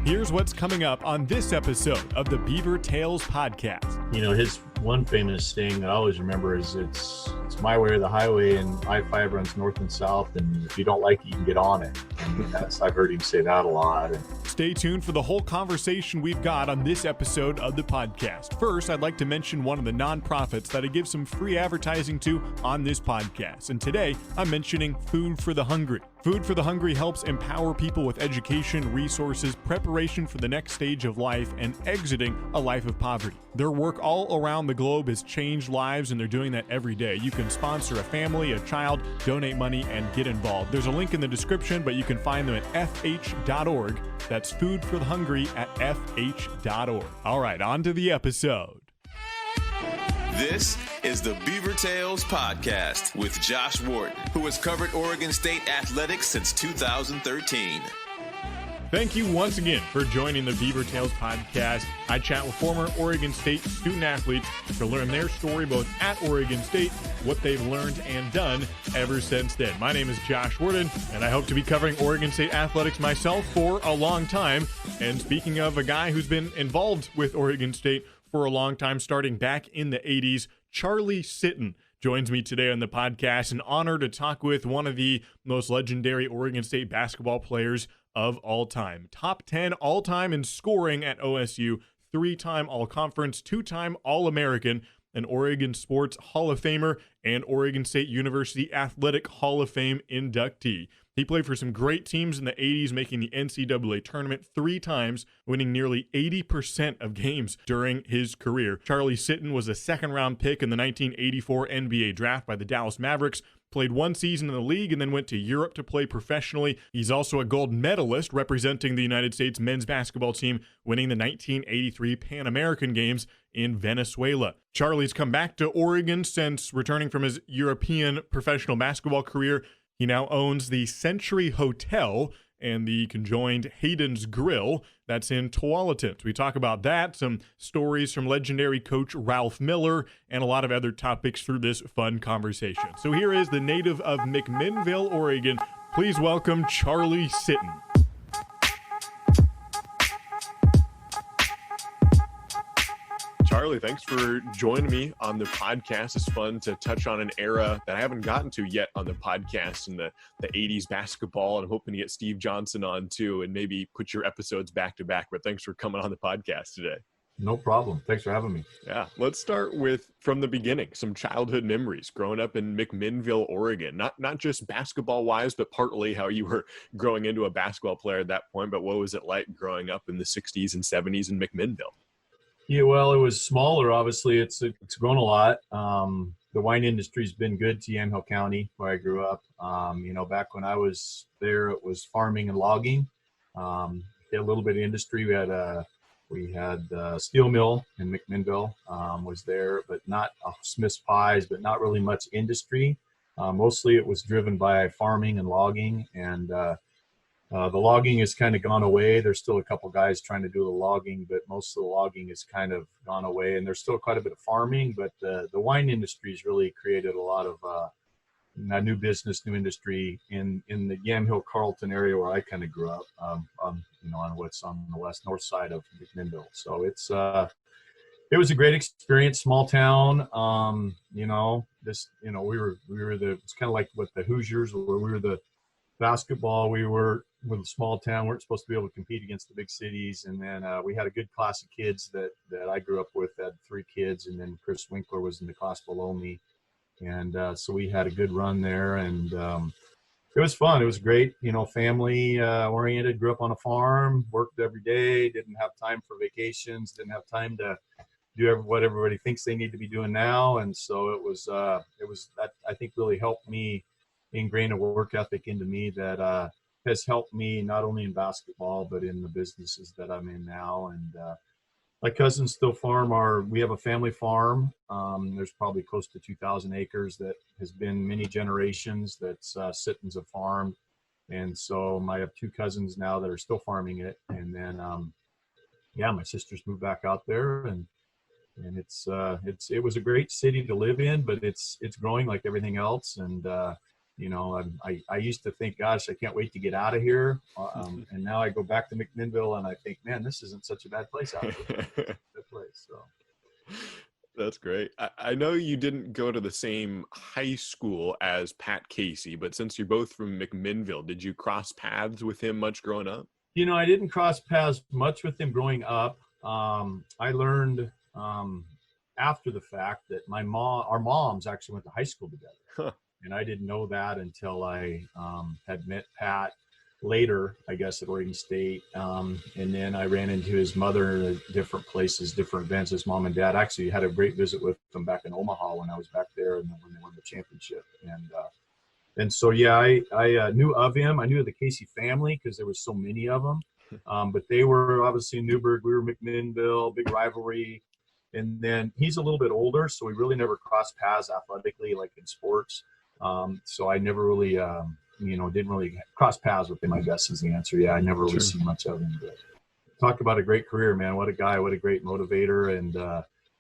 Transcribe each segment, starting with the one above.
Here's what's coming up on this episode of the Beaver Tales podcast. You know, his one famous saying that I always remember is it's my way or the highway, and I-5 runs north and south, and if you don't like it, you can get on it. And I've heard him say that a lot. Stay tuned for the whole conversation we've got on this episode of the podcast. First, I'd like to mention one of the nonprofits that I give some free advertising to on this podcast. And today, I'm mentioning Food for the Hungry. Food for the Hungry helps empower people with education, resources, preparation for the next stage of life, and exiting a life of poverty. Their work all around the globe has changed lives, and they're doing that every day. You can sponsor a family, a child, donate money, and get involved. There's a link in the description, but you can find them at fh.org. That's Food for the Hungry at fh.org. All right, on to the episode. This is the Beaver Tales podcast with Josh Wharton, who has covered Oregon State athletics since 2013. Thank you once again for joining the Beaver Tales podcast. I chat with former Oregon State student athletes to learn their story both at Oregon State, what they've learned and done ever since then. My name is Josh Wharton, and I hope to be covering Oregon State athletics myself for a long time. And speaking of a guy who's been involved with Oregon State for a long time, starting back in the 80s, Charlie Sitton joins me today on the podcast. An honor to talk with one of the most legendary Oregon State basketball players of all time. Top 10 all-time in scoring at OSU, 3-time All-Conference, 2-time All-American, an Oregon Sports Hall of Famer, and Oregon State University Athletic Hall of Fame inductee. He played for some great teams in the 80s, making the NCAA tournament 3 times, winning nearly 80% of games during his career. Charlie Sitton was a second-round pick in the 1984 NBA draft by the Dallas Mavericks, played 1 season in the league, and then went to Europe to play professionally. He's also a gold medalist representing the United States men's basketball team, winning the 1983 Pan American Games in Venezuela. Charlie's come back to Oregon since returning from his European professional basketball career. He now owns the Century Hotel and the conjoined Hayden's Grill that's in Tualatin. So we talk about that, some stories from legendary coach Ralph Miller, and a lot of other topics through this fun conversation. So here is the native of McMinnville, Oregon. Please welcome Charlie Sitton. Charlie, thanks for joining me on the podcast. It's fun to touch on an era that I haven't gotten to yet on the podcast in the 80s basketball, and I'm hoping to get Steve Johnson on too and maybe put your episodes back to back. But thanks for coming on the podcast today. No problem. Thanks for having me. Yeah, let's start with from the beginning, some childhood memories growing up in McMinnville, Oregon. Not just basketball-wise, but partly how you were growing into a basketball player at that point. But what was it like growing up in the 60s and 70s in McMinnville? Yeah, well, it was smaller. Obviously, it's grown a lot. The wine industry's been good to Yamhill County, where I grew up. Back when I was there, it was farming and logging. A little bit of industry. We had a steel mill in McMinnville was there, but not Smith's Pies, but not really much industry. Mostly, it was driven by farming and logging, and the logging has kind of gone away. There's still a couple guys trying to do the logging, but most of the logging has kind of gone away. And there's still quite a bit of farming, but the wine industry has really created a lot of new business, new industry in the Yamhill Carlton area where I kind of grew up, on what's on the north side of McMinnville. So it was a great experience, small town. We were it's kind of like what the Hoosiers were. We were the basketball. We were with a small town. Weren't supposed to be able to compete against the big cities. And then we had a good class of kids that I grew up with. Had 3 kids, and then Chris Winkler was in the class below me. And so we had a good run there, and it was fun. It was great, family oriented. Grew up on a farm, worked every day. Didn't have time for vacations. Didn't have time to do what everybody thinks they need to be doing now. And so it was that I think really helped me ingrain a work ethic into me that has helped me not only in basketball but in the businesses that I'm in now. And my cousins still farm. We have a family farm. There's probably close to 2,000 acres that has been many generations that Sittons have farmed. And so I have 2 cousins now that are still farming it. And then, my sisters moved back out there, and it was a great city to live in, but it's growing like everything else. And I used to think, gosh, I can't wait to get out of here. And now I go back to McMinnville and I think, man, this isn't such a bad place out there. Good place. So. That's great. I know you didn't go to the same high school as Pat Casey, but since you're both from McMinnville, did you cross paths with him much growing up? I didn't cross paths much with him growing up. I learned after the fact that our moms actually went to high school together. Huh. And I didn't know that until I had met Pat later, I guess, at Oregon State. And then I ran into his mother at different places, different events. His mom and dad actually had a great visit with them back in Omaha when I was back there and when they won the championship. And so, yeah, I knew of him. I knew of the Casey family because there was so many of them. But they were obviously in Newburgh. We were McMinnville, big rivalry. And then he's a little bit older, so we really never crossed paths athletically, like in sports. So I never really, didn't really cross paths with him, I guess is the answer. Yeah, I never really seen much of him. But talk about a great career, man. What a guy, what a great motivator. And,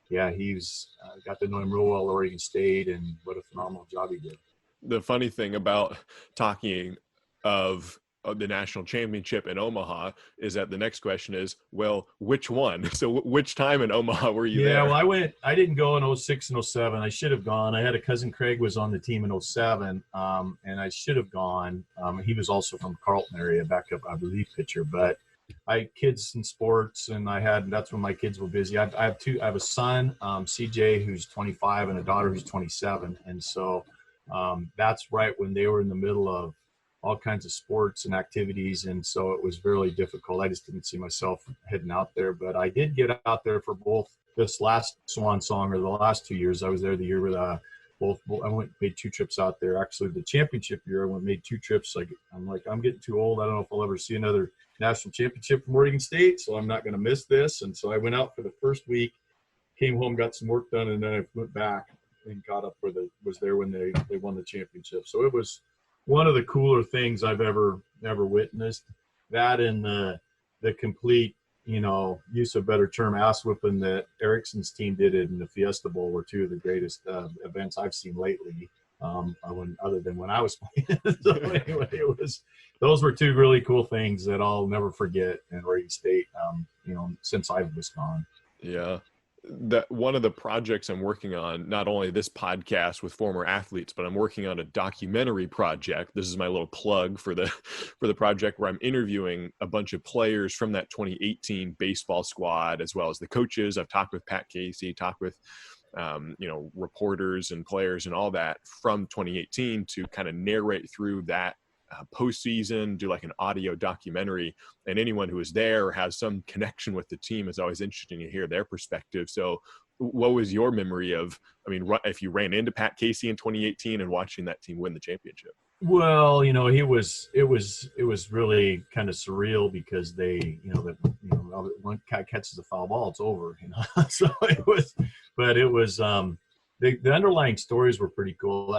he's got to know him real well at Oregon State, and what a phenomenal job he did. The funny thing about talking of the national championship in Omaha is that the next question is, well, which one? So which time in Omaha were you there? Yeah, well, I didn't go in 06 and 07. I should have gone. I had a cousin, Craig, was on the team in 07, and I should have gone. He was also from Carlton area, backup, I believe, pitcher. But I had kids in sports, and that's when my kids were busy. I have a son, CJ, who's 25, and a daughter who's 27. And so that's right when they were in the middle of all kinds of sports and activities. And so it was really difficult. I just didn't see myself heading out there, but I did get out there for both this last Swan Song, or the last 2 years. I was there the year with both. I made 2 trips out there. Actually, the championship year, I made 2 trips. I'm getting too old. I don't know if I'll ever see another national championship from Oregon State, so I'm not going to miss this. And so I went out for the first week, came home, got some work done, and then I went back and got up was there when they won the championship. So it was one of the cooler things I've ever witnessed. That and the complete, use of a better term, ass whipping that Erickson's team did in the Fiesta Bowl were 2 of the greatest events I've seen lately, other than when I was playing. So anyway, those were 2 really cool things that I'll never forget in Oregon State, since I was gone. Yeah. That one of the projects I'm working on, not only this podcast with former athletes, but I'm working on a documentary project. This is my little plug for the project, where I'm interviewing a bunch of players from that 2018 baseball squad, as well as the coaches. I've talked with Pat Casey, talked with reporters and players and all that from 2018 to kind of narrate through that postseason, do like an audio documentary. And anyone who is there or has some connection with the team is always interesting to hear their perspective. So what was your memory of, if you ran into Pat Casey in 2018 and watching that team win the championship? Well, it was really kind of surreal because one guy catches a foul ball, it's over, So it was, the underlying stories were pretty cool.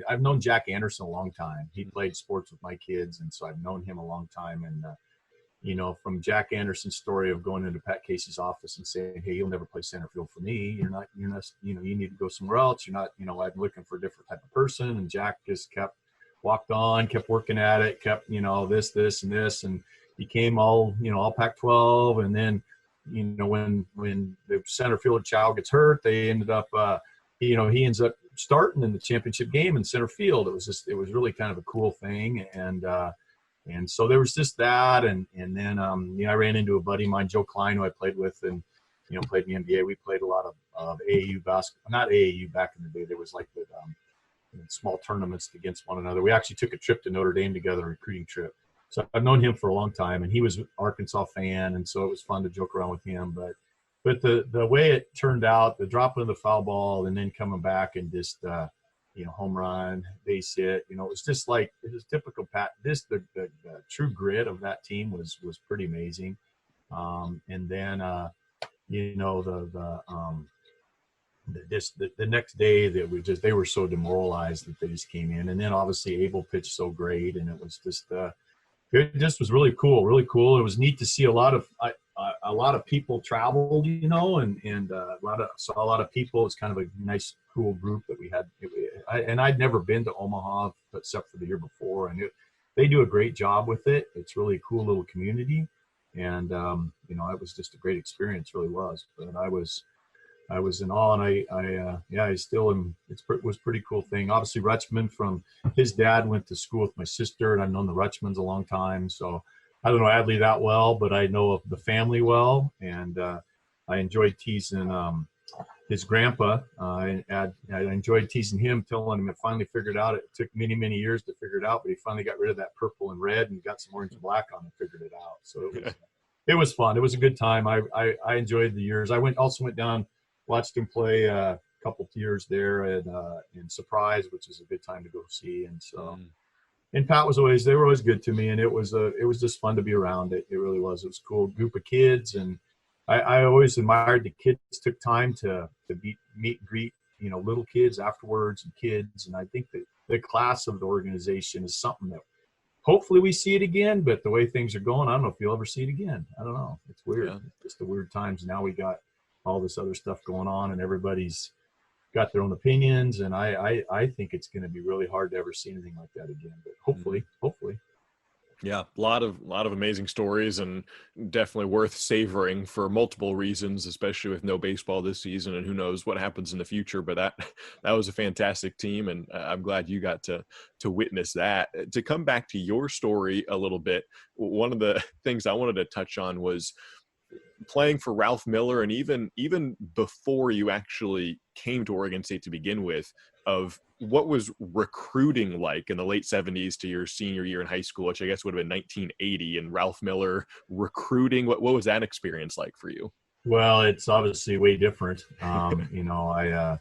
I've known Jack Anderson a long time. He played sports with my kids, and so I've known him a long time. And from Jack Anderson's story of going into Pat Casey's office and saying, "Hey, you'll never play center field for me. You're not. You need to go somewhere else. You're not. I'm looking for a different type of person." And Jack just walked on, kept working at it, kept this and this, and became all Pac-12. And then when the center fielder Chow gets hurt, they ended up. He ends up starting in the championship game in center field. It was really kind of a cool thing. And so there was just that. And then, I ran into a buddy of mine, Joe Klein, who I played with and, played in the NBA. We played a lot of AAU basketball, not AAU back in the day. There was like the small tournaments against one another. We actually took a trip to Notre Dame together, a recruiting trip. So I've known him for a long time, and he was an Arkansas fan. And so it was fun to joke around with him, but the way it turned out, the dropping of the foul ball and then coming back and just, home run, base hit, it was just like, it was typical Pat. The true grit of that team was pretty amazing. And then, the next day that they were so demoralized that they just came in. And then obviously Abel pitched so great, and it was just, it just was really cool, really cool. It was neat to see a lot of people traveled, and saw a lot of people. It's kind of a nice, cool group that we had. And I'd never been to Omaha except for the year before. And they do a great job with it. It's really a cool little community. And, it was just a great experience, really was. But I was in awe, and I still am. It was a pretty cool thing. Obviously, Rutschman, from his dad went to school with my sister, and I've known the Rutschmans a long time. So I don't know Adley that well, but I know of the family well, and I enjoyed teasing his grandpa. I enjoyed teasing him, telling him I finally figured out. It took many, many years to figure it out, but he finally got rid of that purple and red and got some orange and black on and figured it out. So it was fun. It was a good time. I enjoyed the years. I also went down, watched him play a couple of years there in Surprise, which is a good time to go see. And so, and Pat they were always good to me, and it was just fun to be around. It really was. It was a cool group of kids, and I always admired the kids took time to meet and greet, little kids afterwards and kids. And I think that the class of the organization is something that hopefully we see it again, but the way things are going, I don't know if you'll ever see it again. I don't know. It's weird. Yeah. It's just the weird times. Now we got all this other stuff going on, and everybody's got their own opinions. And I think it's going to be really hard to ever see anything like that again, but hopefully. Yeah, a lot of amazing stories, and definitely worth savoring for multiple reasons, especially with no baseball this season, and who knows what happens in the future. But that was a fantastic team, and I'm glad you got to witness that. To come back to your story a little bit, one of the things I wanted to touch on was playing for Ralph Miller, and even before you actually came to Oregon State to begin with, of what was recruiting like in the late 70s to your senior year in high school, which I guess would have been 1980, and Ralph Miller recruiting. What was that experience like for you? Well, it's obviously way different. I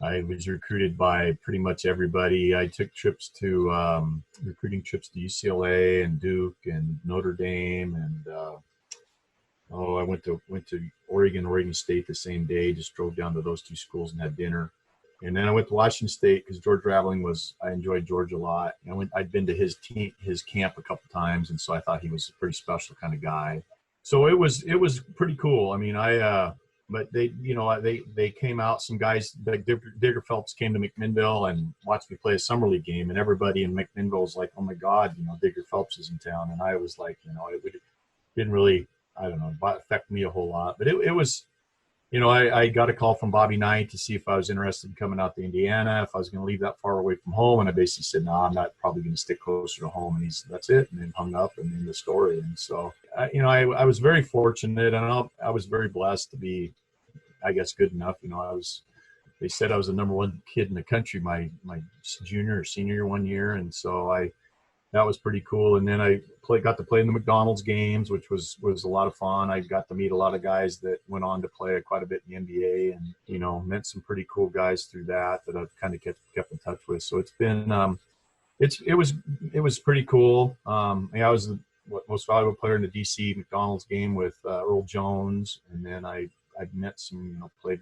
was recruited by pretty much everybody. I took trips to recruiting trips to UCLA and Duke and Notre Dame, and I went to Oregon State the same day. Just drove down to those two schools and had dinner. And then I went to Washington State because George Raveling I enjoyed George a lot. I'd been to his camp a couple times, and so I thought he was a pretty special kind of guy. So it was pretty cool. I mean, but they came out. Some guys like Digger Phelps came to McMinnville and watched me play a summer league game, and everybody in McMinnville was like, "Oh my God, Digger Phelps is in town." And I was like, it didn't really, I don't know, affect me a whole lot, but it was. I got a call from Bobby Knight to see if I was interested in coming out to Indiana, if I was going to leave that far away from home. And I basically said, no, I'm not probably going to stick closer to home. And he said, that's it. And then hung up, and then the story. And so, I was very fortunate, and I was very blessed to be, I guess, good enough. They said I was the number one kid in the country my junior or senior year one year. And so that was pretty cool. And then I got to play in the McDonald's games, which was a lot of fun. I got to meet a lot of guys that went on to play quite a bit in the NBA, and, met some pretty cool guys through that I've kind of kept in touch with. So it's been, it was pretty cool. I was the most valuable player in the DC McDonald's game with Earl Jones. And then I've met some, played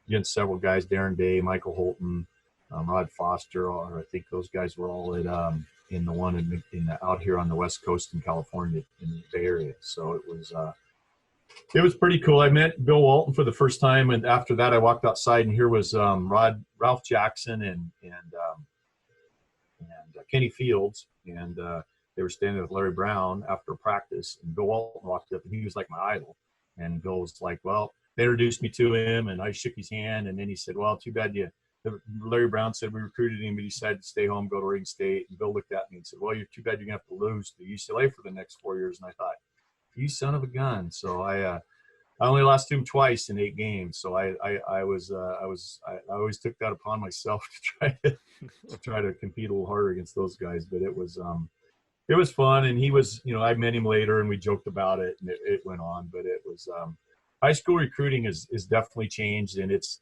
against several guys, Darren Day, Michael Holton, Rod Foster, I think those guys were all at, in the one out here on the West Coast in California, in the Bay Area. So it was pretty cool. I met Bill Walton for the first time, and after that I walked outside, and here was Ralph Jackson and Kenny Fields, and they were standing with Larry Brown after practice, and Bill Walton walked up, and he was like my idol. And Bill was like, well, they introduced me to him, and I shook his hand, and then he said, well, too bad Larry Brown said we recruited him, but he decided to stay home, go to Oregon State. And Bill looked at me and said, well, you're too bad you're going to have to lose to UCLA for the next 4 years. And I thought, you son of a gun. So I only lost to him twice in 8 games. So I always took that upon myself to try to compete a little harder against those guys. But it was fun. And he was, I met him later and we joked about it, and it went on. But it was high school recruiting is definitely changed, and it's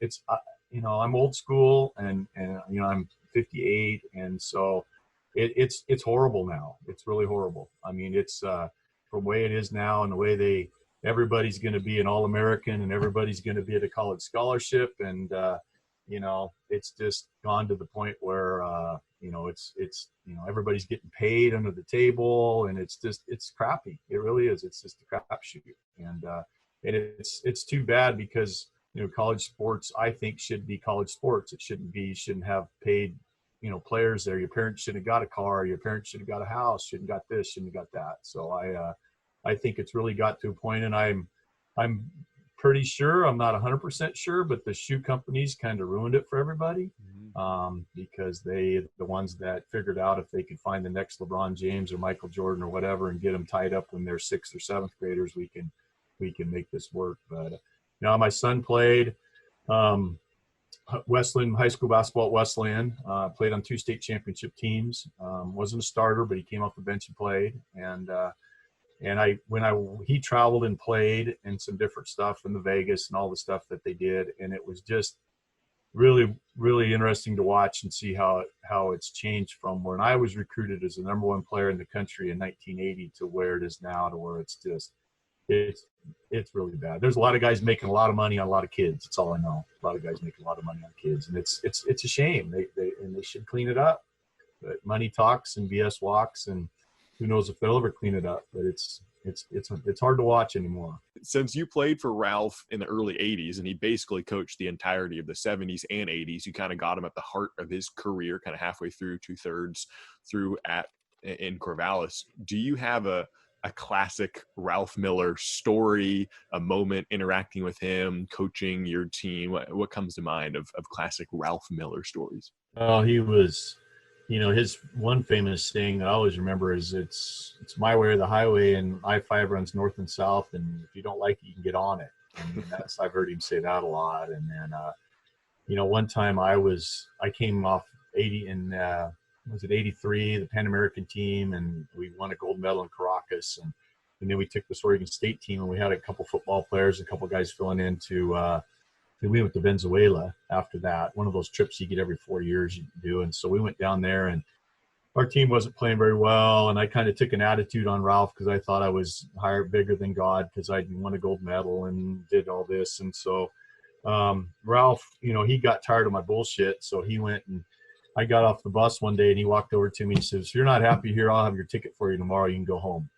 I'm old school, and I'm 58, and so it's horrible now. It's really horrible. I mean, it's from the way it is now, and the way everybody's going to be an All-American, and everybody's going to be at a college scholarship, and it's just gone to the point where it's everybody's getting paid under the table, and it's crappy. It really is. It's just a crapshoot, and it's too bad because college sports, I think, should be college sports. It shouldn't have paid, players there. Your parents should have got a car. Your parents should have got a house. Shouldn't got this. Shouldn't have got that. So I think it's really got to a point, and I'm pretty sure, I'm not 100% sure, but the shoe companies kind of ruined it for everybody, because the ones that figured out if they could find the next LeBron James or Michael Jordan or whatever and get them tied up when they're 6th or 7th graders, we can make this work. But my son played Wesleyan high school basketball at Wesleyan, played on 2 state championship teams, wasn't a starter, but he came off the bench and played. And he traveled and played and some different stuff in the Vegas and all the stuff that they did. And it was just really, really interesting to watch and see how it's changed from when I was recruited as the number 1 player in the country in 1980 to where it is now, to where it's just, it's really bad. There's a lot of guys making a lot of money on a lot of kids. That's all I know. A lot of guys making a lot of money on kids, and it's a shame. They should clean it up. But money talks and BS walks, and who knows if they'll ever clean it up. But it's hard to watch anymore. Since you played for Ralph in the early 80s, and he basically coached the entirety of the 70s and 80s, you kind of got him at the heart of his career, kind of halfway through, 2/3 through in Corvallis. Do you have a classic Ralph Miller story, a moment interacting with him, coaching your team? What comes to mind of classic Ralph Miller stories? Oh, he was, his one famous saying that I always remember is it's my way or the highway, and I-5 runs north and south, and if you don't like it, you can get on it. I've heard him say that a lot. And then, one time I came off 80 in, was it 83, the Pan American team, and we won a gold medal in Caracas. And then we took this Oregon State team, and we had a couple football players, a couple guys filling in we went to Venezuela after that. One of those trips you get every 4 years you do. And so we went down there, and our team wasn't playing very well. And I kind of took an attitude on Ralph because I thought I was bigger than God because I won a gold medal and did all this. And so Ralph, he got tired of my bullshit. So he went, and I got off the bus one day, and he walked over to me and he says, "If you're not happy here, I'll have your ticket for you tomorrow. You can go home."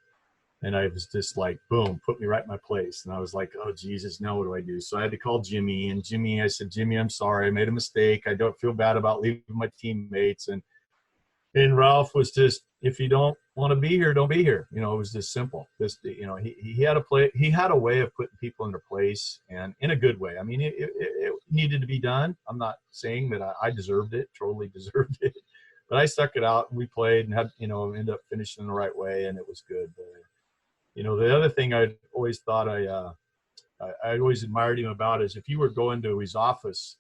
And I was just like, boom, put me right in my place. And I was like, oh, Jesus, now what do I do? So I had to call Jimmy. And I said, "Jimmy, I'm sorry. I made a mistake. I don't feel bad about leaving my teammates." And Ralph was just, if you don't want to be here, don't be here. It was just simple. He had a way of putting people in their place, and in a good way. I mean, it needed to be done. I'm not saying that I deserved it, totally deserved it. But I stuck it out, and we played and had, ended up finishing in the right way, and it was good. The other thing I always thought I always admired him about is if you were going to his office,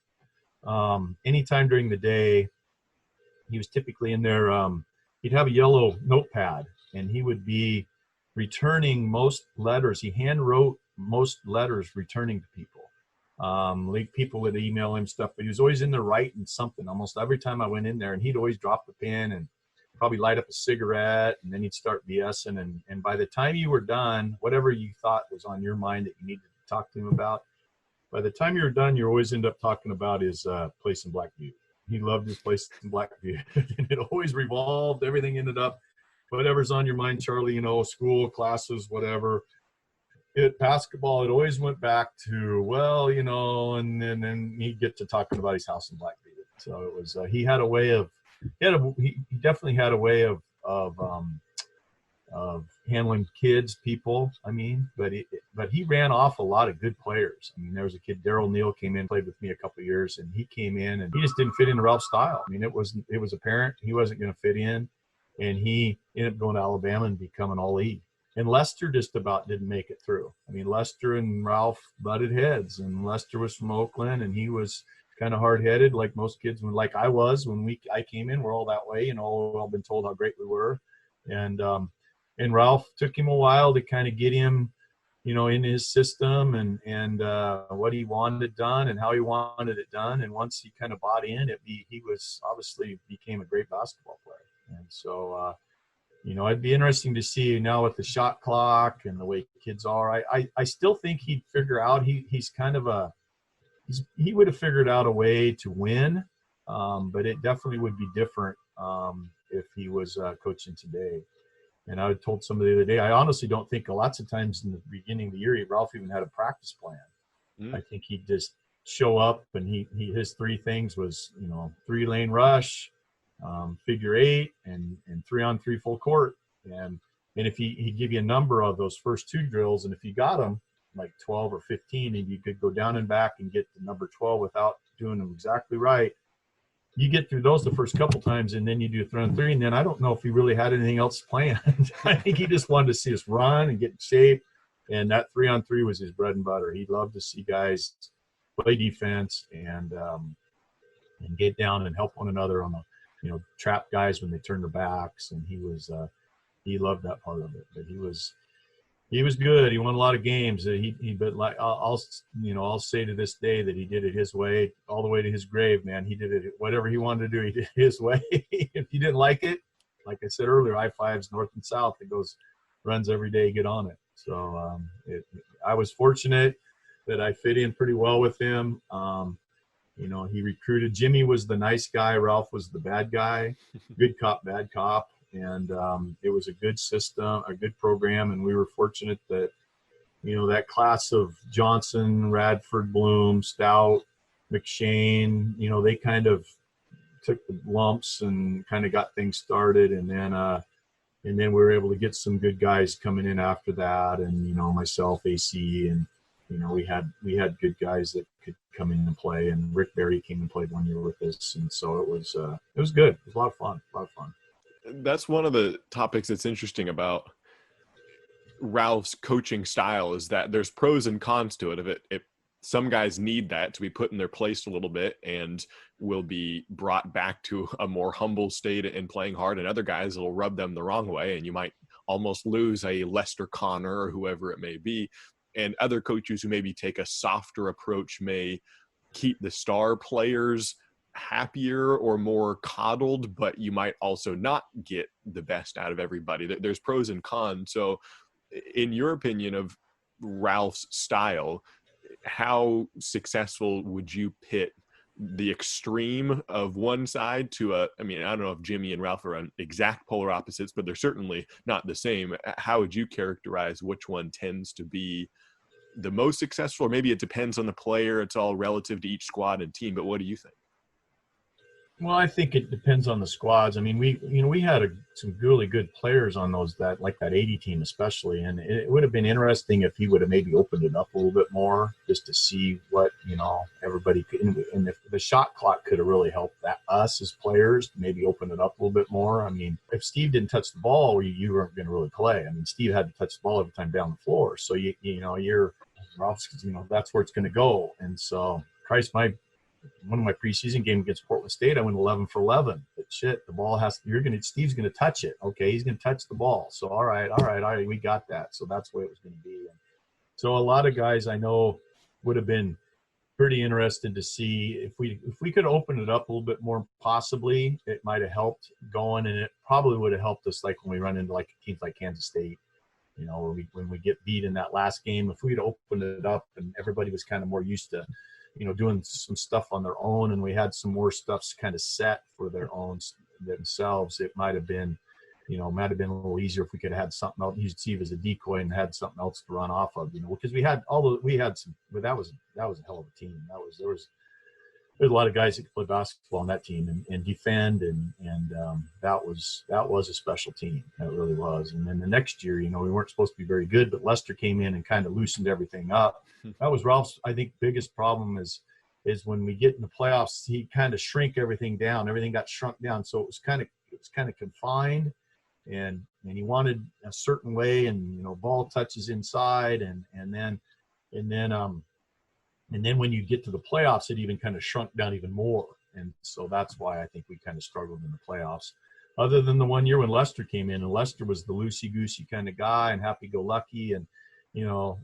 anytime during the day, he was typically in there. He'd have a yellow notepad, and he would be returning most letters. He hand wrote most letters returning to people. Like people would email him stuff, but he was always in there writing something almost every time I went in there, and he'd always drop the pen and probably light up a cigarette, and then he'd start BSing. And by the time you were done, whatever you thought was on your mind that you needed to talk to him about, by the time you were done, you always end up talking about his place in Blackview. He loved his place in Blackview. And it always revolved. Everything ended up, whatever's on your mind, Charlie, school, classes, whatever. Basketball, it always went back to, well, and then he'd get to talking about his house in Blackview. So it was, he had a way of, he definitely had a way of handling kids, people. I mean, but he ran off a lot of good players. I mean, there was a kid, Daryl Neal, came in, played with me a couple of years, and he came in and he just didn't fit into Ralph's style. I mean, it was apparent he wasn't going to fit in, and he ended up going to Alabama and becoming all-E. And Lester just about didn't make it through. I mean, Lester and Ralph butted heads, and Lester was from Oakland, and he was kind of hard-headed, like most kids, like I was when I came in. We're all that way, we've all been told how great we were. And Ralph took him a while to kind of get him, in his system and what he wanted done and how he wanted it done. And once he kind of bought in, he was obviously became a great basketball player. And so, it'd be interesting to see now with the shot clock and the way kids are. I still think he'd figure out, he's kind of he would have figured out a way to win, but it definitely would be different if he was coaching today. And I told somebody the other day, I honestly don't think lots of times in the beginning of the year, Ralph even had a practice plan. I think he'd just show up, and his three things was, 3-lane rush, figure 8 and 3-on-3 full court. And if he'd give you a number of those first 2 drills, and if you got them like 12 or 15, and you could go down and back and get the number 12 without doing them exactly right, you get through those the first couple times, and then you do 3-on-3. And then I don't know if he really had anything else planned. I think he just wanted to see us run and get in shape. And that 3-on-3 was his bread and butter. He loved to see guys play defense and get down and help one another on the, trap guys when they turn their backs. And he loved that part of it. But he was good. He won a lot of games. But like I'll say to this day that he did it his way, all the way to his grave. Man, he did it whatever he wanted to do. He did it his way. If you didn't like it, like I said earlier, I-5's north and south. It runs every day. Get on it. So I was fortunate that I fit in pretty well with him. He recruited. Jimmy was the nice guy. Ralph was the bad guy. Good cop, bad cop. And it was a good system, a good program. And we were fortunate that, that class of Johnson, Radford, Bloom, Stout, McShane, they kind of took the lumps and kind of got things started. And then we were able to get some good guys coming in after that. And, myself, AC, and, we had good guys that could come in and play. And Rick Berry came and played 1 year with us. And so it was good. It was a lot of fun. That's one of the topics that's interesting about Ralph's coaching style, is that there's pros and cons to it. If some guys need that to be put in their place a little bit and will be brought back to a more humble state and playing hard, and other guys will rub them the wrong way, and you might almost lose a Lester Connor or whoever it may be. And other coaches who maybe take a softer approach may keep the star players happier or more coddled, but you might also not get the best out of everybody. There's pros and cons. So in your opinion of Ralph's style, how successful would you pit the extreme of one side to I don't know if Jimmy and Ralph are on exact polar opposites, but they're certainly not the same. How would you characterize which one tends to be the most successful? Or maybe it depends on the player. It's all relative to each squad and team, but what do you think? Well, I think it depends on the squads. I mean, we had some really good players on that 80 team especially, and it would have been interesting if he would have maybe opened it up a little bit more just to see what, everybody could, and if the shot clock could have really helped us as players to maybe open it up a little bit more. I mean, if Steve didn't touch the ball, you weren't going to really play. I mean, Steve had to touch the ball every time down the floor. So you're Ralph's, that's where it's going to go. And so, Christ, one of my preseason games against Portland State, I went 11 for 11. But shit, the ball Steve's going to touch it. Okay, he's going to touch the ball. So all right, we got that. So that's the way it was going to be. And so a lot of guys I know would have been pretty interested to see if we could open it up a little bit more. Possibly it might have helped going, and it probably would have helped us like when we run into like teams like Kansas State. When we get beat in that last game, if we'd opened it up and everybody was kind of more used to doing some stuff on their own, and we had some more stuff kind of set for themselves, it might have been a little easier if we could have had something else, used Steve as a decoy and had something else to run off of, because but that was a hell of a team. There's a lot of guys that could play basketball on that team and defend, and that was a special team. That really was. And then the next year, we weren't supposed to be very good, but Lester came in and kind of loosened everything up. That was Ralph's, I think, biggest problem is when we get in the playoffs, he kind of shrink everything down. Everything got shrunk down, so it was kind of confined, and he wanted a certain way, and ball touches inside, and then when you get to the playoffs, it even kind of shrunk down even more. And so that's why I think we kind of struggled in the playoffs. Other than the 1 year when Lester came in, and Lester was the loosey-goosey kind of guy and happy-go-lucky. And,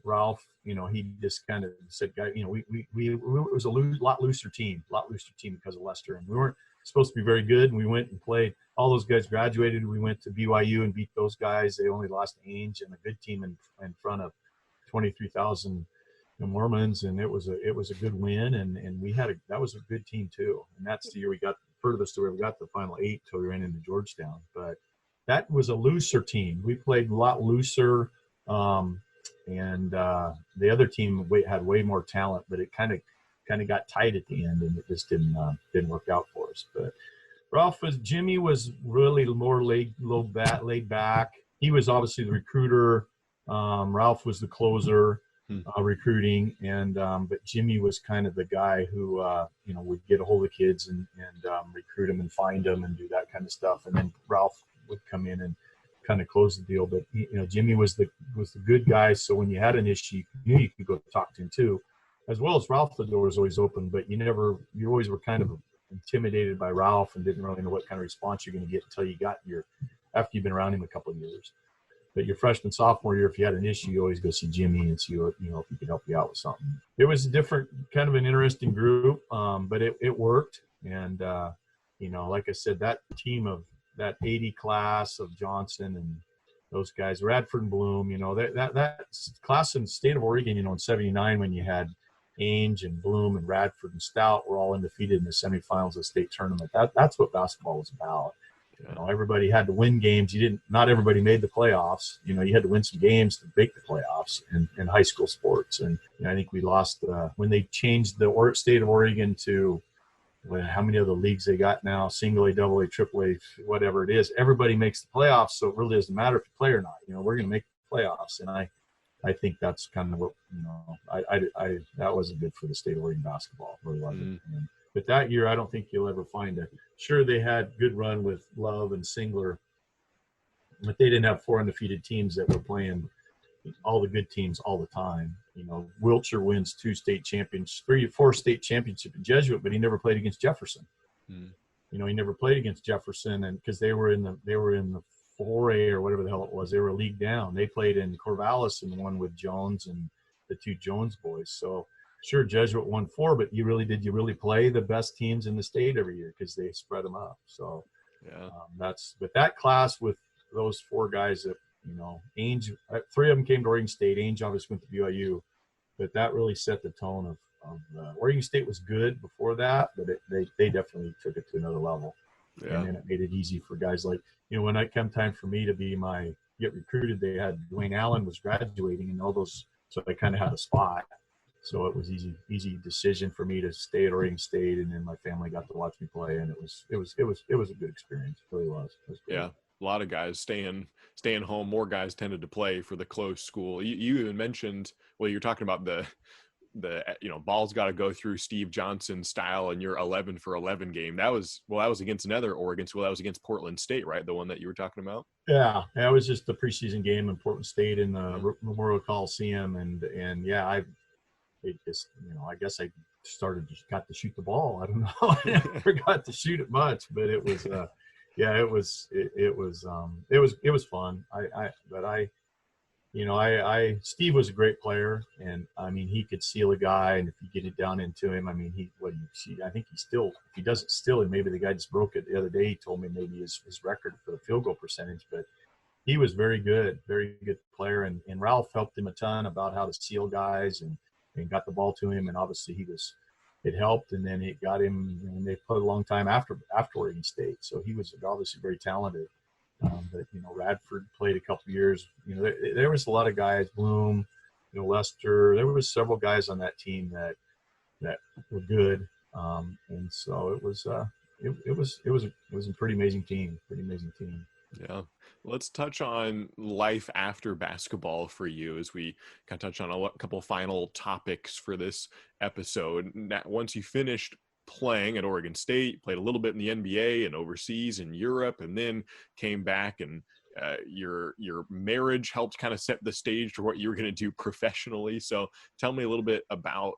Ralph, he just kind of said, it was a lot looser team because of Lester. And we weren't supposed to be very good. And we went and played. All those guys graduated. We went to BYU and beat those guys. They only lost Ainge and a good team in front of 23,000 Mormons, and it was a good win, and that was a good team too. And that's the year we got furthest to where we got the Final 8 till we ran into Georgetown. But that was a looser team. We played a lot looser, and the other team had way more talent, but it kind of got tight at the end, and it just didn't work out for us. But Jimmy was really more laid back. He was obviously the recruiter. Ralph was the closer, recruiting, and but Jimmy was kind of the guy who would get a hold of kids and recruit them and find them and do that kind of stuff. And then Ralph would come in and kind of close the deal. But Jimmy was the good guy. So when you had an issue, you could go talk to him too, as well as Ralph. The door was always open, but you always were kind of intimidated by Ralph and didn't really know what kind of response you're going to get until after you've been around him a couple of years. But your freshman, sophomore year, if you had an issue, you always go see Jimmy and see if he could help you out with something. It was a different, kind of an interesting group, but it worked. And, like I said, that team of that 80 class of Johnson and those guys, Radford and Bloom, that class in the state of Oregon, in 79 when you had Ainge and Bloom and Radford and Stout were all undefeated in the semifinals of the state tournament. That's what basketball was about. Everybody had to win games. Not everybody made the playoffs. You had to win some games to make the playoffs in high school sports. And I think we lost when they changed the state of Oregon to how many other leagues they got now, single A, double A, triple A, whatever it is. Everybody makes the playoffs, so it really doesn't matter if you play or not. We're going to make the playoffs, and I think that's kind of what that wasn't good for the state of Oregon basketball. It really wasn't. But that year, I don't think you'll ever find it. Sure, they had good run with Love and Singler, but they didn't have 4 undefeated teams that were playing all the good teams all the time. Wiltshire wins 2 state championships, 3 or 4 state championships at Jesuit, but he never played against Jefferson. He never played against Jefferson, and because they were in the 4A or whatever the hell it was, they were a league down. They played in Corvallis and won with Jones and the 2 Jones boys. So sure, Jesuit won 4, but you really play the best teams in the state every year because they spread them up. So but that class with those 4 guys that Ainge, 3 of them came to Oregon State. Ainge obviously went to BYU, but that really set the tone of Oregon State was good before that, but they definitely took it to another level. And then it made it easy for guys like when it came time for me to get recruited, they had Dwayne Allen was graduating and all those, so I kind of had a spot. So it was easy decision for me to stay at Oregon State, and then my family got to watch me play, and it was a good experience. It really was. It was great. Yeah, a lot of guys staying home. More guys tended to play for the close school. You even mentioned, you're talking about the ball's got to go through Steve Johnson style in your 11 for 11 game. That was against another Oregon school. That was against Portland State, right? The one that you were talking about. Yeah, it was just the preseason game in Portland State in the Memorial Coliseum, and it just, I guess I got to shoot the ball. I don't know. I never got to shoot it much, but it was, it was fun. Steve was a great player, and he could seal a guy, and if you get it down into him, I think if he doesn't steal it, maybe the guy just broke it the other day. He told me maybe his record for the field goal percentage, but he was very good player, and Ralph helped him a ton about how to seal guys and got the ball to him, and obviously it helped, and then it got him, and they played a long time after Oregon State, so he was obviously very talented. But Radford played a couple of years. There was a lot of guys, Bloom, Lester. There was several guys on that team that were good, and so it was a pretty amazing team. Yeah. Let's touch on life after basketball for you as we kind of touch on a couple final topics for this episode. Once you finished playing at Oregon State, played a little bit in the NBA and overseas in Europe, and then came back, and your marriage helped kind of set the stage for what you were going to do professionally. So tell me a little bit about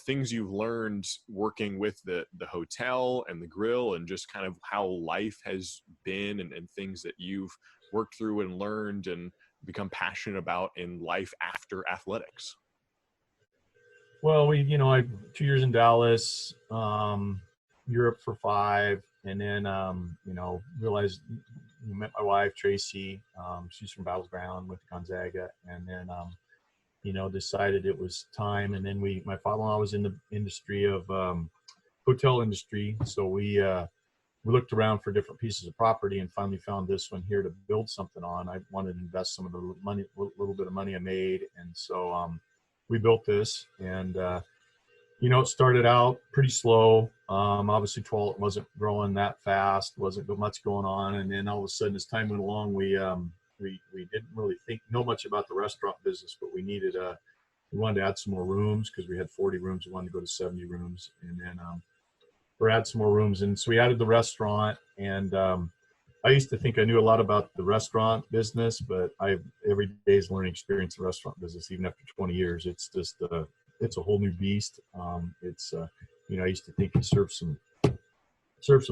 things you've learned working with the hotel and the grill, and just kind of how life has been, and things that you've worked through and learned and become passionate about in life after athletics. Well, I 2 years in Dallas, Europe for 5, and then realized met my wife Tracy. She's from Battleground, went to Gonzaga, and then decided it was time. And then my father-in-law was in the industry of hotel industry, so we looked around for different pieces of property and finally found this one here to build something on. I wanted to invest some of the little bit of money I made, and so we built this, and It started out pretty slow. Obviously, Tualatin wasn't growing that fast, wasn't much going on, and then all of a sudden, as time went along, we didn't really know much about the restaurant business, but we wanted to add some more rooms because we had 40 rooms. We wanted to go to 70 rooms, and then or add some more rooms, and so we added the restaurant. And I used to think I knew a lot about the restaurant business, but every day's learning experience in the restaurant business, even after 20 years. It's just it's a whole new beast. I used to think you serve some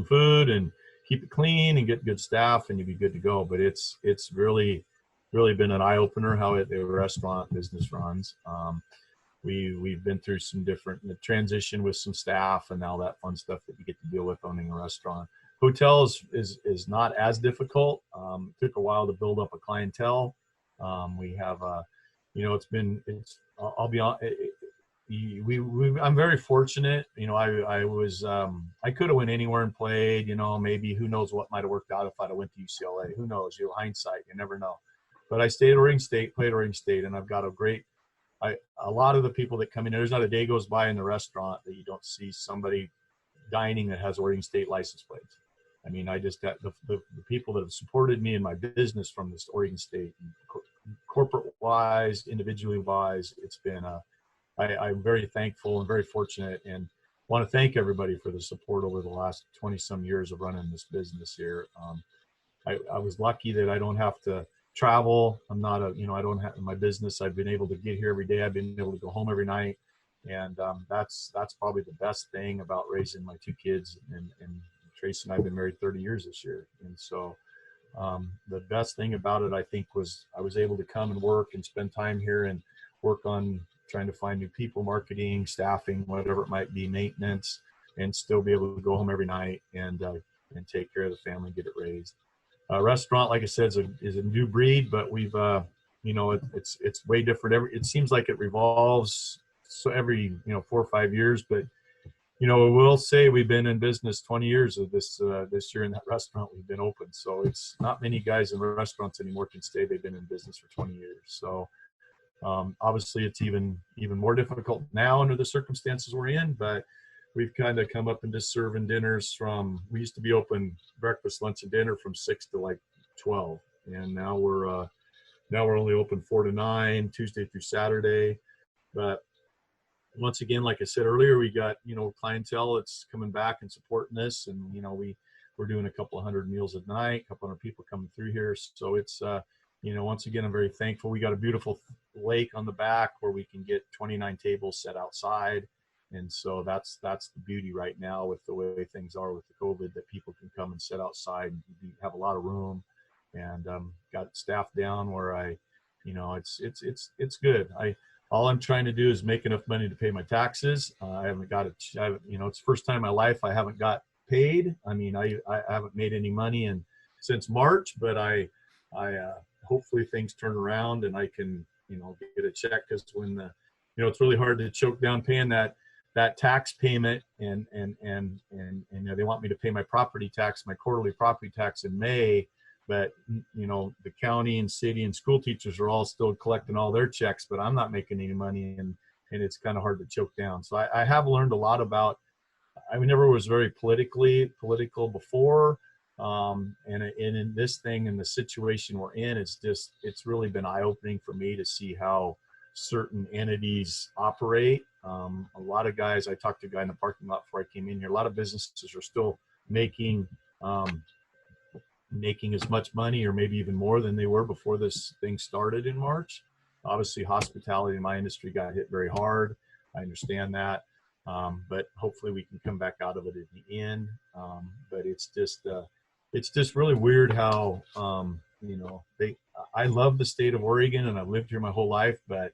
food and keep it clean and get good staff and you'd be good to go. But it's really been an eye opener how the restaurant business runs. We've been through some different transition with some staff and all that fun stuff that you get to deal with owning a restaurant. Hotels is not as difficult. It took a while to build up a clientele. We have I'll be honest. I'm very fortunate. I could have went anywhere and played, maybe who knows what might have worked out if I'd have went to UCLA. Who knows? Hindsight, you never know. But I stayed at Oregon State, played Oregon State, and I've got a lot of the people that come in, there's not a day goes by in the restaurant that you don't see somebody dining that has Oregon State license plates. I mean, I just got the people that have supported me in my business from this Oregon State, corporate wise, individually wise. It's been I'm very thankful and very fortunate, and want to thank everybody for the support over the last 20 some years of running this business here. I was lucky that I don't have to travel. I'm not I don't have my business. I've been able to get here every day. I've been able to go home every night. And that's probably the best thing about raising my two kids. And Tracy and I have been married 30 years this year. And so the best thing about it, I think, was I was able to come and work and spend time here and work on trying to find new people, marketing, staffing, whatever it might be, maintenance, and still be able to go home every night and take care of the family, get it raised. Restaurant, like I said, is a new breed, but we've, it's way different. It seems like it revolves so every 4 or 5 years, but we'll say we've been in business 20 years of this year in that restaurant we've been open. So it's not many guys in restaurants anymore can say they've been in business for 20 years. So obviously it's even more difficult now under the circumstances we're in, but we've kind of come up and just serving dinners we used to be open breakfast, lunch, and dinner from 6 to like 12. And now we're only open 4 to 9, Tuesday through Saturday. But once again, like I said earlier, we got, clientele that's coming back and supporting this. And, we're doing a couple of hundred meals a night, a couple hundred people coming through here. So it's, once again, I'm very thankful. We got a beautiful lake on the back where we can get 29 tables set outside. And so that's the beauty right now with the way things are with the COVID, that people can come and sit outside and have a lot of room, and got staff down where it's good. All I'm trying to do is make enough money to pay my taxes. I haven't got it's the first time in my life I haven't got paid. I mean, I haven't made any money since March, but I hopefully things turn around and I can, get a check, because when it's really hard to choke down paying that tax payment, and they want me to pay my property tax, my quarterly property tax in May, but the county and city and school teachers are all still collecting all their checks, but I'm not making any money, and it's kind of hard to choke down. So I have learned a lot about. I never was very political before, and in this thing and the situation we're in, it's really been eye-opening for me to see how certain entities operate. A lot of guys, I talked to a guy in the parking lot before I came in here, a lot of businesses are still making as much money or maybe even more than they were before this thing started in March. Obviously, hospitality in my industry got hit very hard. I understand that. But hopefully we can come back out of it at the end. But it's just really weird how, I love the state of Oregon and I've lived here my whole life, but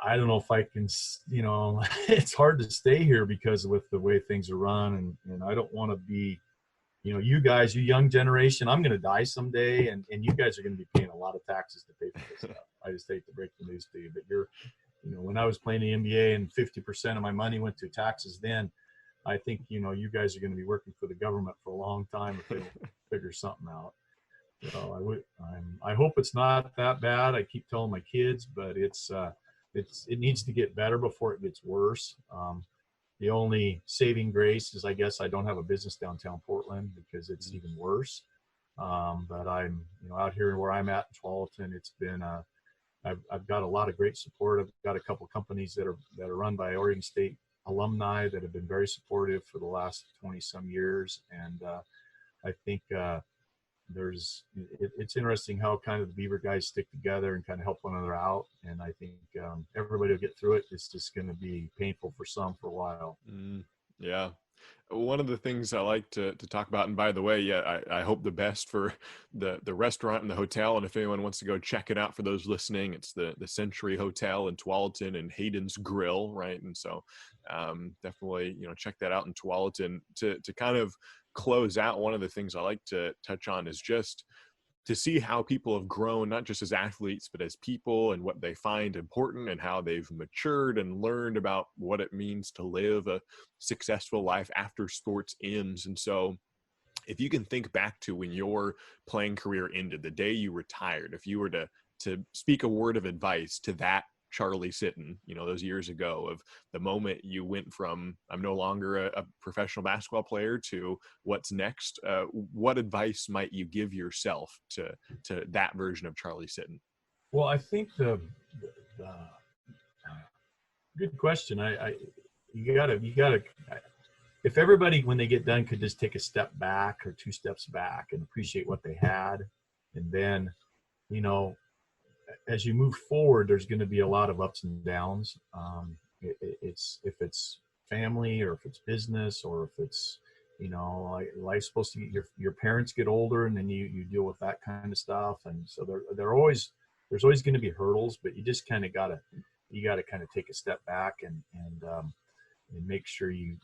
I don't know if I can, it's hard to stay here because with the way things are run, and I don't want to be, you guys, you young generation, I'm going to die someday, and you guys are going to be paying a lot of taxes to pay for this stuff. I just hate to break the news to you, but when I was playing the NBA and 50% of my money went to taxes then, I think, you guys are going to be working for the government for a long time if they don't figure something out. So I hope it's not that bad. I keep telling my kids, but it's, it needs to get better before it gets worse. The only saving grace is, I guess, I don't have a business downtown Portland because it's even worse. But I'm, out here where I'm at in Tualatin, it's been, I've got a lot of great support. I've got a couple of companies that are run by Oregon State alumni that have been very supportive for the last 20 some years. And I think it's interesting how kind of the Beaver guys stick together and kind of help one another out. And I think everybody will get through it. It's just going to be painful for some for a while. Yeah. One of the things I like to talk about, and by the way, I hope the best for the restaurant and the hotel. And if anyone wants to go check it out for those listening, it's the Century Hotel in Tualatin and Hayden's Grill, right? And so definitely, check that out in Tualatin. To kind of close out, one of the things I like to touch on is just to see how people have grown, not just as athletes, but as people, and what they find important and how they've matured and learned about what it means to live a successful life after sports ends. And so if you can think back to when your playing career ended, the day you retired, if you were to speak a word of advice to that Charlie Sitton, those years ago, of the moment you went from I'm no longer a professional basketball player to what's next, what advice might you give yourself to that version of Charlie Sitton? Well, I think the good question. You gotta, if everybody, when they get done, could just take a step back or 2 steps back and appreciate what they had. And then, as you move forward, there's going to be a lot of ups and downs. It's if it's family or if it's business or if it's, life's supposed to get your parents get older and then you deal with that kind of stuff. And so there's always going to be hurdles, but you just kind of gotta kind of take a step back and make sure you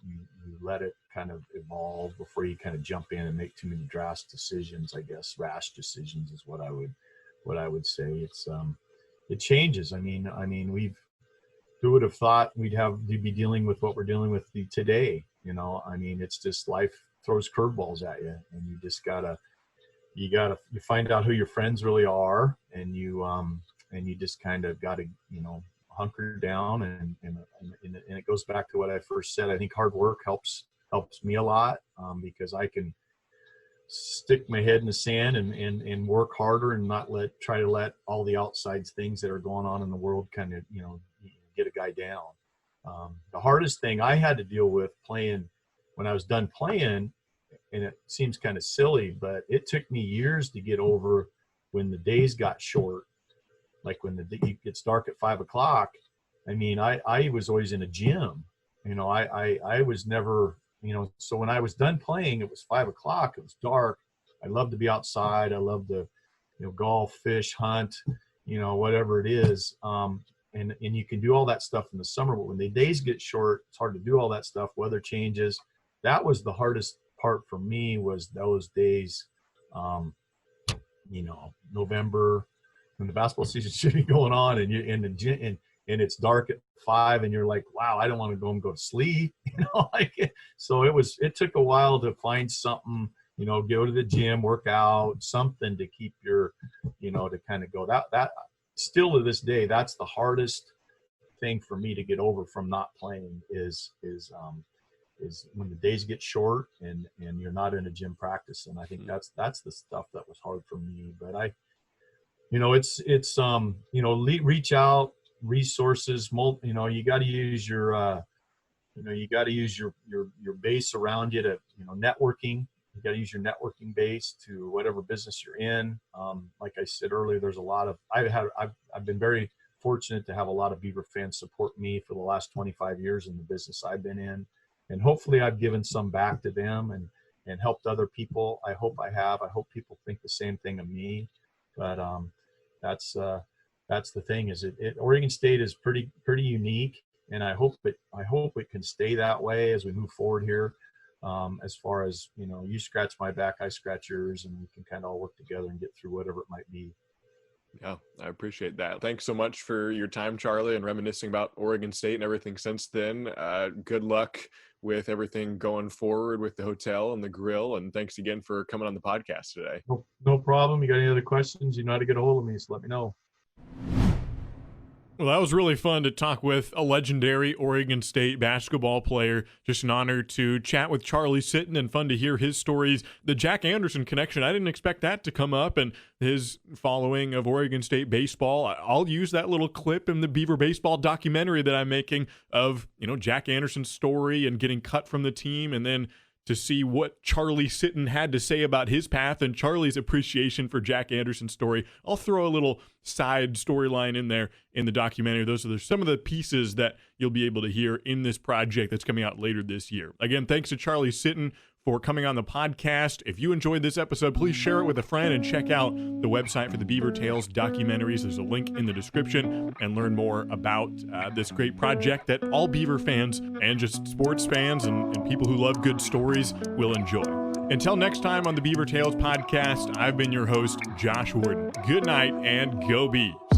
let it kind of evolve before you kind of jump in and make too many drastic decisions. I guess rash decisions is what I would say. It's it changes. I mean, who would have thought we'd be dealing with what we're dealing with today? It's just life throws curveballs at you, and you just you find out who your friends really are, and you just kind of gotta hunker down, and it goes back to what I first said. I think hard work helps me a lot, because I can stick my head in the sand and work harder and not try to let all the outside things that are going on in the world kind of, get a guy down. The hardest thing I had to deal with playing when I was done playing, and it seems kind of silly, but it took me years to get over when the days got short, like when it gets dark at 5 o'clock. I was always in a gym, I was never, so when I was done playing, it was 5 o'clock, it was dark. I love to be outside. I love to, golf, fish, hunt, whatever it is. And you can do all that stuff in the summer, but when the days get short, it's hard to do all that stuff. Weather changes. That was the hardest part for me, was those days, November, when the basketball season should be going on, and you're in the gym, and it's dark at 5, and you're like, wow, I don't want to go to sleep. So it took a while to find something, go to the gym, work out, something to keep your, to kind of go that still to this day, that's the hardest thing for me to get over from not playing is when the days get short and you're not in a gym practice. And I think that's the stuff that was hard for me. But reach out, resources, you got to use your your base around you to, networking. You got to use your networking base to whatever business you're in. Like I said earlier, there's a lot of, I've been very fortunate to have a lot of Beaver fans support me for the last 25 years in the business I've been in. And hopefully I've given some back to them and helped other people. I hope I have. I hope people think the same thing of me. But that's the thing, is Oregon State is pretty unique, and I hope it can stay that way as we move forward here. As far as, you scratch my back, I scratch yours, and we can kind of all work together and get through whatever it might be. Yeah, I appreciate that. Thanks so much for your time, Charlie, and reminiscing about Oregon State and everything since then. Good luck with everything going forward with the hotel and the grill, and thanks again for coming on the podcast today. No problem. You got any other questions? You know how to get a hold of me, so let me know. Well, that was really fun to talk with a legendary Oregon State basketball player. Just an honor to chat with Charlie Sitton and fun to hear his stories. The Jack Anderson connection, I didn't expect that to come up, and his following of Oregon State baseball. I'll use that little clip in the Beaver baseball documentary that I'm making of, Jack Anderson's story and getting cut from the team, and then to see what Charlie Sitton had to say about his path and Charlie's appreciation for Jack Anderson's story. I'll throw a little side storyline in there in the documentary. Those are some of the pieces that you'll be able to hear in this project that's coming out later this year. Again, thanks to Charlie Sitton for coming on the podcast. If you enjoyed this episode, please share it with a friend and check out the website for the Beaver Tales documentaries. There's a link in the description, and learn more about this great project that all Beaver fans and just sports fans and people who love good stories will enjoy. Until next time on the Beaver Tales podcast, I've been your host, Josh Warden. Good night and go Beavs.